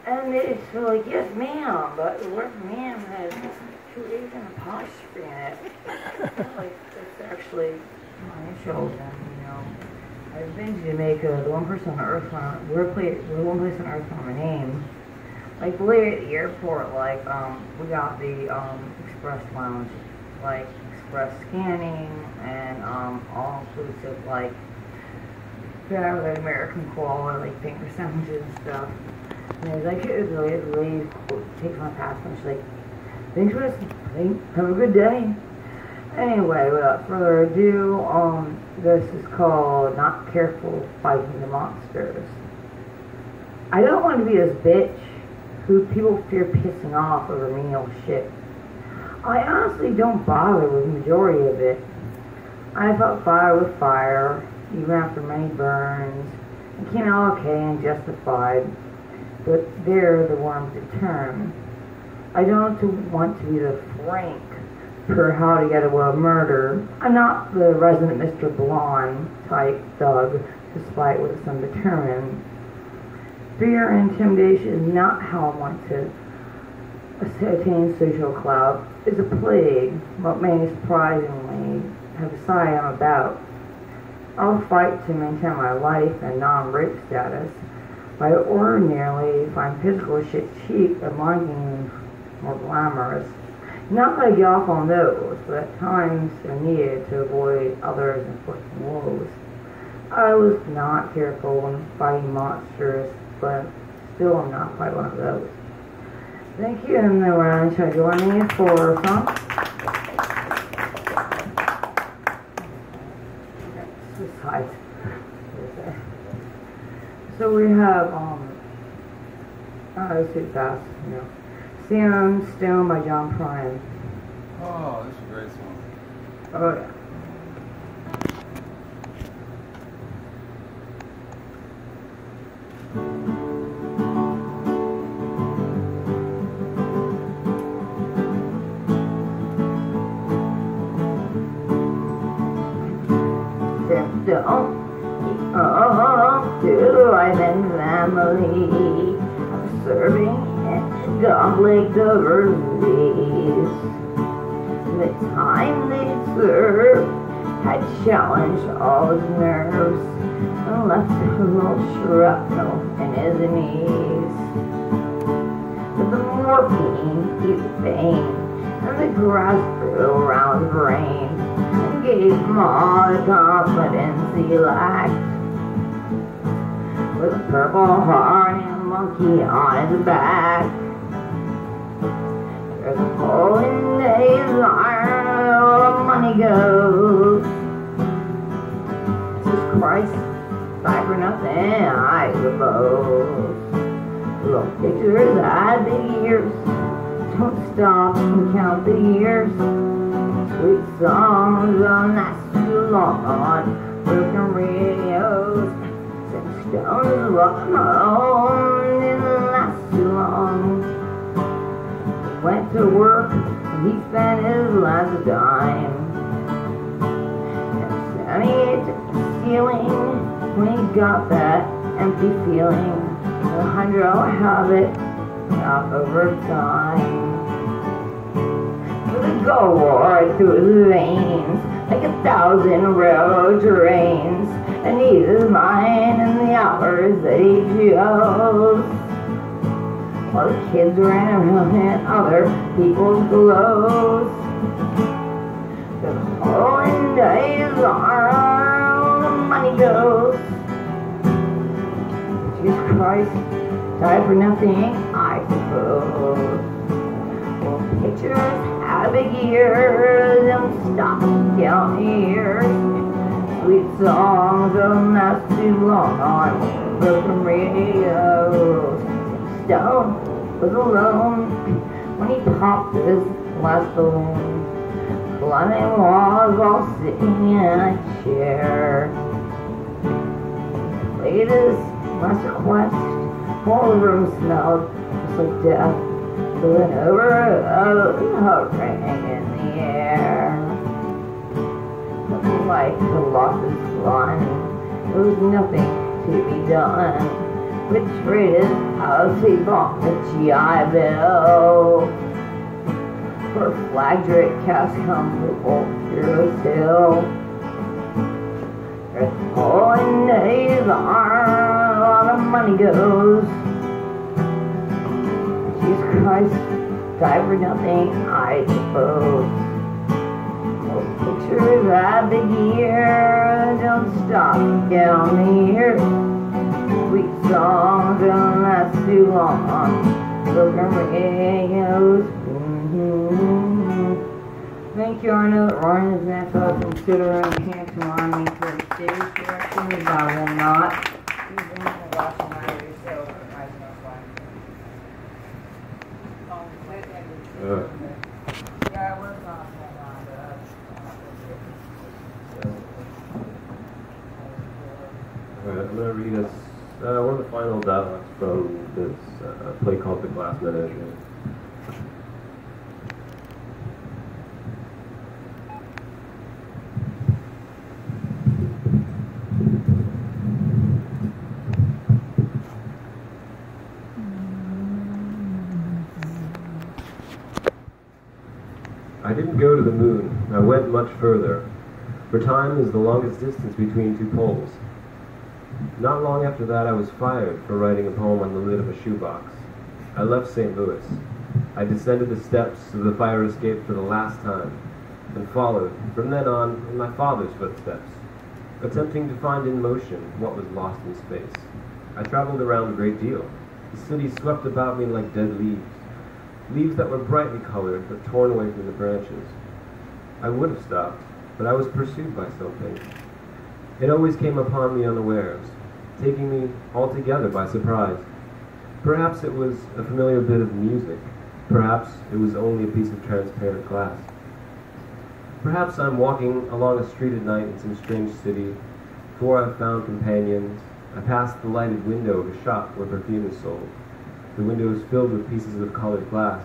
And it's like, yes, ma'am, but the word ma'am has two A's and an apostrophe in it. Like, it's actually my initials, and, you know, I've been to Jamaica, the one person on earth, we're the one place on earth on my name. Like, literally at the airport, like, we got the, express lounge, like, express scanning, and, all-inclusive, like, like American quality, like, finger sandwiches and stuff. And he's like, the lady takes my passport, and she's like, thanks for this, have a good day. Anyway, without further ado, this is called Not Careful Fighting the Monsters. I don't want to be this bitch who people fear pissing off over menial shit. I honestly don't bother with the majority of it. I fought fire with fire, even after many burns, and came out okay and justified, but they're the worms that turn. I don't want to be the Frank per How to Get Away with Murder. I'm not the resident Mr. Blonde type thug, despite what some determine. Fear and intimidation is not how I want to attain social clout. It's a plague, what many surprisingly have decided I'm about. I'll fight to maintain my life and non-rape status, but I ordinarily find physical shit cheap and mind more glamorous. Not that I get off on those, but at times they're needed to avoid others' inflicting woes. I was not careful when fighting monsters, but still I'm not quite one of those. Thank you, and then we're going to join me for a song. So we have, let's do fast, you know. Sandstone by John Prine. Oh, this is a great song. Oh, yeah. Sandstone, to the wife and family, I'm serving conflict overseas. The time they served had challenged all his nerves and left a little shrapnel in his knees. But the morphine eased the pain, and the grass grew around his brain and gave him all the confidence he lacked. With a purple heart and a monkey on his back, there's a hole in Dave's arm where the money goes. Jesus Christ, fight for nothing, I suppose. Little pictures had big ears, don't stop and count the years. Sweet songs don't last too long on broken radios. Stones rock home didn't last too long. He went to work and he spent his last dime. And Sammy hit the ceiling when he got that empty feeling. The hydro habit out over time. With a gold war through his veins, like 1,000 railroad trains, and his mind in the hours that he chose. While the kids ran around in other people's clothes. The hole in Dave's arm, the money goes. Jesus Christ, died for nothing, I suppose. Well, pictures have big ears, don't stop and count years. Sweet songs don't last too long on broken radios. Stone was alone when he popped his last balloon, climbing walls while sitting in a chair. He played his last request while the room smelled just like death, spilling over hovering in the air. Life had lost its fun. There was nothing to be done. betrayed his house, he bought the GI Bill. For flag draped cast comfortable Heroes Hill. Oh, into his arm, a lot of money goes. Jesus Christ, die for nothing, I suppose. Oh, pictures of the year, don't stop down here. Sweet songs don't last too long. Broken radios. Thank you, Arnold. Ryan is next up considering Handsome Army for stage direction, but I will not. He's in the last night or so. Yeah, I was on that one, Alright, I'm going to read us one of the final dialogues from this play called The Glass Menagerie. I didn't go to the moon. I went much further, for time is the longest distance between two poles. Not long after that, I was fired for writing a poem on the lid of a shoebox. I left St. Louis. I descended the steps of the fire escape for the last time, and followed, from then on, in my father's footsteps, attempting to find in motion what was lost in space. I traveled around a great deal. The city swept about me like dead leaves. Leaves that were brightly colored, but torn away from the branches. I would have stopped, but I was pursued by something. It always came upon me unawares, taking me altogether by surprise. Perhaps it was a familiar bit of music. Perhaps it was only a piece of transparent glass. Perhaps I'm walking along a street at night in some strange city, before I've found companions. I passed the lighted window of a shop where perfume is sold. The window is filled with pieces of colored glass.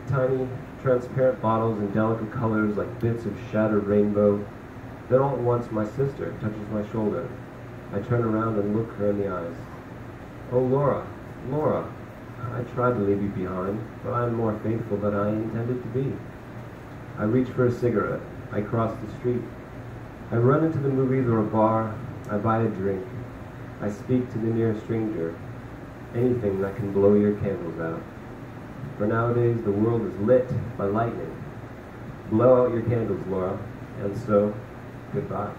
Tiny, transparent bottles in delicate colors like bits of shattered rainbow. Then all at once my sister touches my shoulder. I turn around and look her in the eyes. Oh, Laura, Laura, I tried to leave you behind, but I am more faithful than I intended to be. I reach for a cigarette. I cross the street. I run into the movies or a bar. I buy a drink. I speak to the nearest stranger. Anything that can blow your candles out. For nowadays, the world is lit by lightning. Blow out your candles, Laura. And so, goodbye.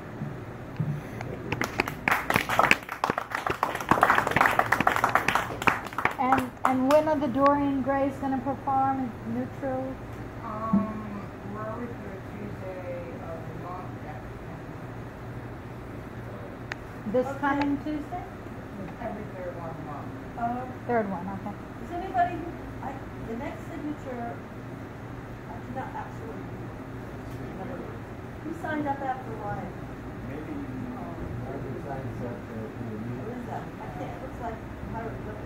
And when are the Dorian Grays going to perform neutral? We're always doing Tuesday of the month. This coming Tuesday? Every third one a month. Third one, okay. Is anybody, the next signature, I did not absolutely remember. Who signed up after Ryan? Maybe What is that? I can't, it looks like pirate liquor.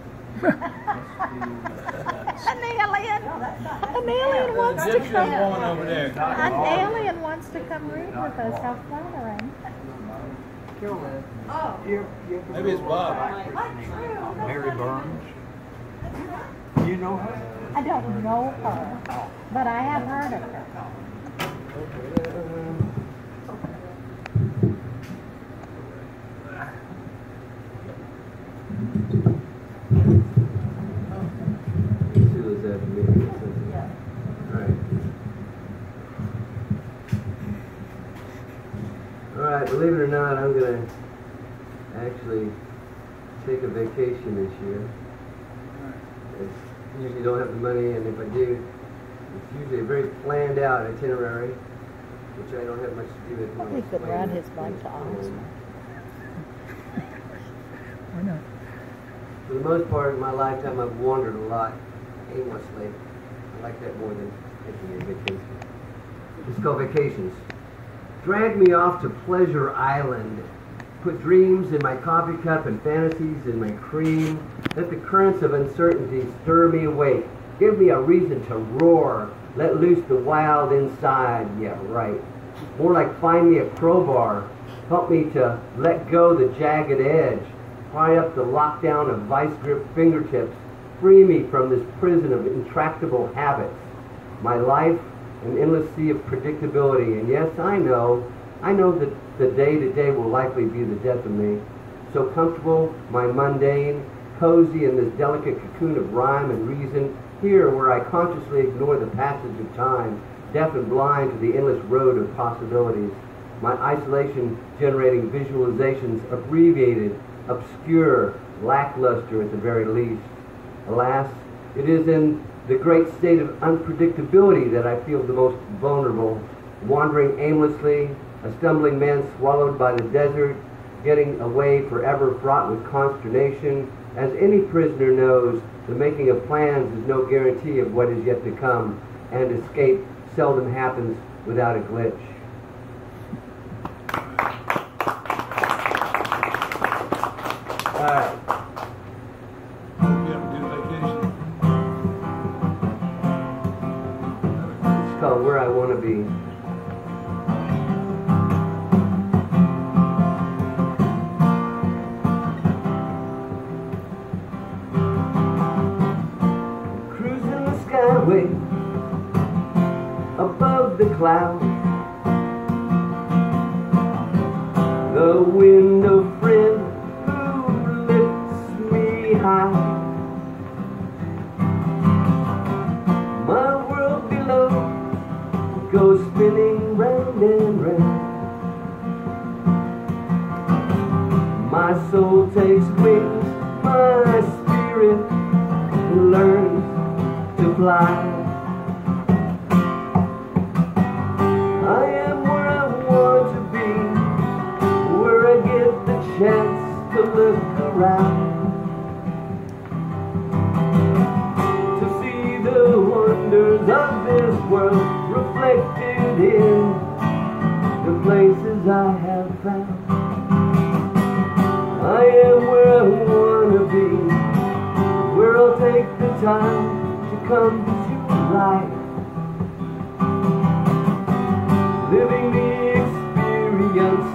An alien! No, that's not. An alien wants to Egyptian come. woman over there. An alien wants to come read with us. How flattering. Oh, Maybe it's Bob. not true. Mary Burns. You know her? I don't know her, but I have heard of her. Alright, believe it or not, I'm going to actually take a vacation this year. I usually don't have the money, and if I do, it's usually a very planned out itinerary, which I don't have much to do with. Probably could ride his bike to Oxford. Why not? For the most part of my lifetime, I've wandered a lot, aimlessly. I like that more than taking a vacation. It's called vacations. Drag me off to Pleasure Island. Put dreams in my coffee cup and fantasies in my cream. Let the currents of uncertainty stir me awake. Give me a reason to roar. Let loose the wild inside. Yeah, right. More like find me a crowbar. Help me to let go the jagged edge. pry up the lockdown of vice-grip fingertips, free me from this prison of intractable habits. My life, an endless sea of predictability, and yes, I know that the day-to-day will likely be the death of me. So comfortable, my mundane, cozy in this delicate cocoon of rhyme and reason, here where I consciously ignore the passage of time, deaf and blind to the endless road of possibilities. My isolation generating visualizations abbreviated, obscure, lackluster at the very least. Alas, it is in the great state of unpredictability that I feel the most vulnerable, wandering aimlessly, a stumbling man swallowed by the desert, getting away forever fraught with consternation. As any prisoner knows, the making of plans is no guarantee of what is yet to come, and escape seldom happens without a glitch. All right. You have a good vacation. It's called Where I Want to Be. Cruising the skyway above the clouds. The window friend who lifts me high. My world below goes spinning round and round. My soul takes wings, my spirit learns to fly. I am where I want to be, where I get the chance to look around, to see the wonders of this world reflected in the places I have found. I am where I want to be, where I'll take the time to come to life, living the experience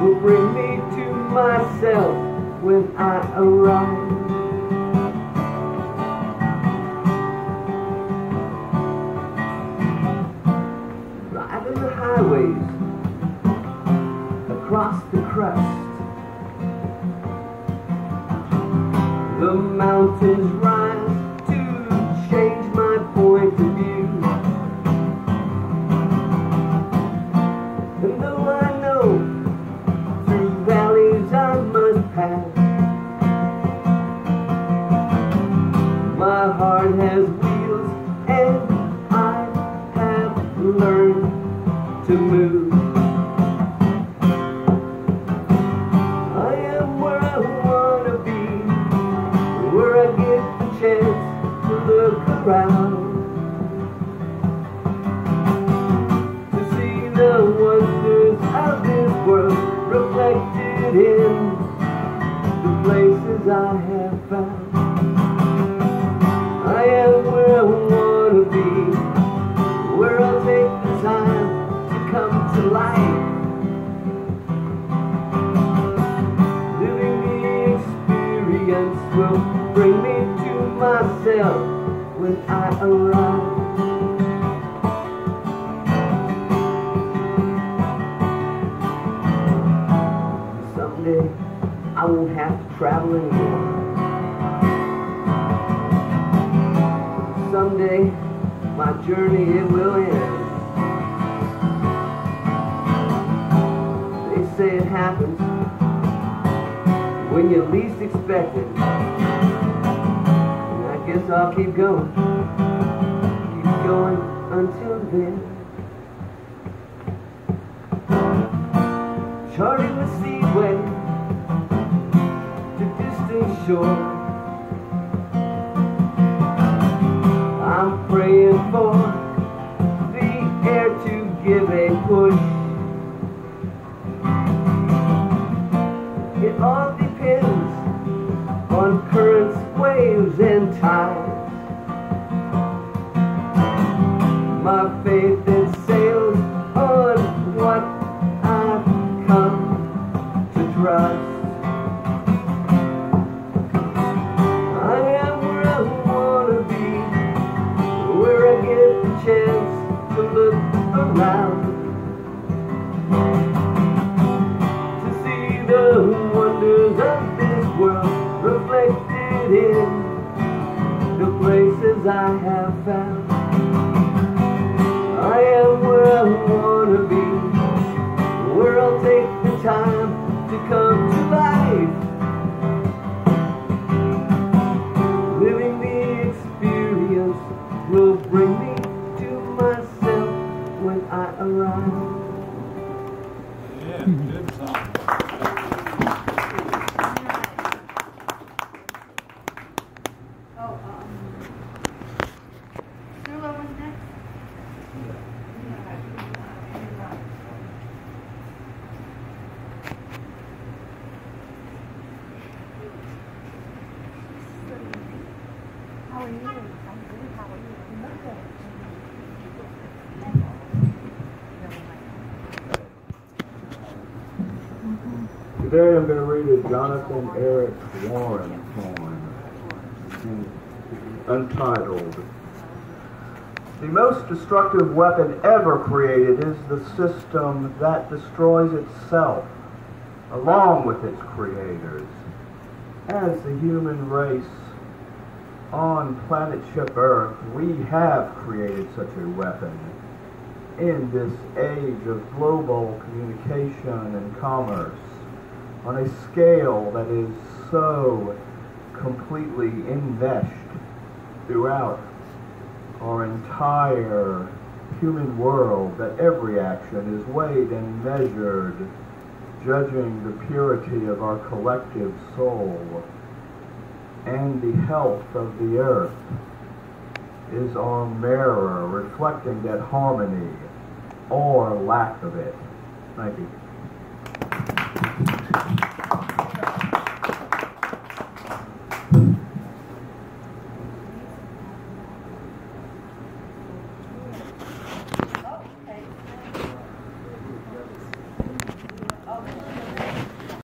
will bring me to myself when I arrive. Riding the highways across the crust, the mountains rise to change my point of view. And though I know through valleys I must pass, my heart has wheels and I have learned to move. I am where I want to be, where I get the chance to look around, to see the wonders of this world reflected in the places I have found. I am where I want to be, where I'll take the time to come to life, living the experience will bring me to myself when I arrive. Someday I won't have to travel anymore. Someday my journey it will end. They say it happens when you least expect it. And I guess I'll keep going until then. Charting the seaway to distant shore, I'm praying for the air to give a push. It all depends on currents, waves, and tides. My faith it sails on what I've come to trust. to look around, to see the wonders of this world reflected in the places I have found. I am where I wanna be, where I'll take the time to come to life, living the experience will bring me to myself when I arrive. Yeah, good song. Sula was next. How are you? I'm good. How are you? Today I'm going to read a Jonathan Eric Warren poem entitled, "The most destructive weapon ever created is the system that destroys itself, along with its creators. As the human race on planet ship Earth, we have created such a weapon. In this age of global communication and commerce, on a scale that is so completely enmeshed throughout our entire human world that every action is weighed and measured, judging the purity of our collective soul and the health of the earth is our mirror reflecting that harmony or lack of it." Thank you.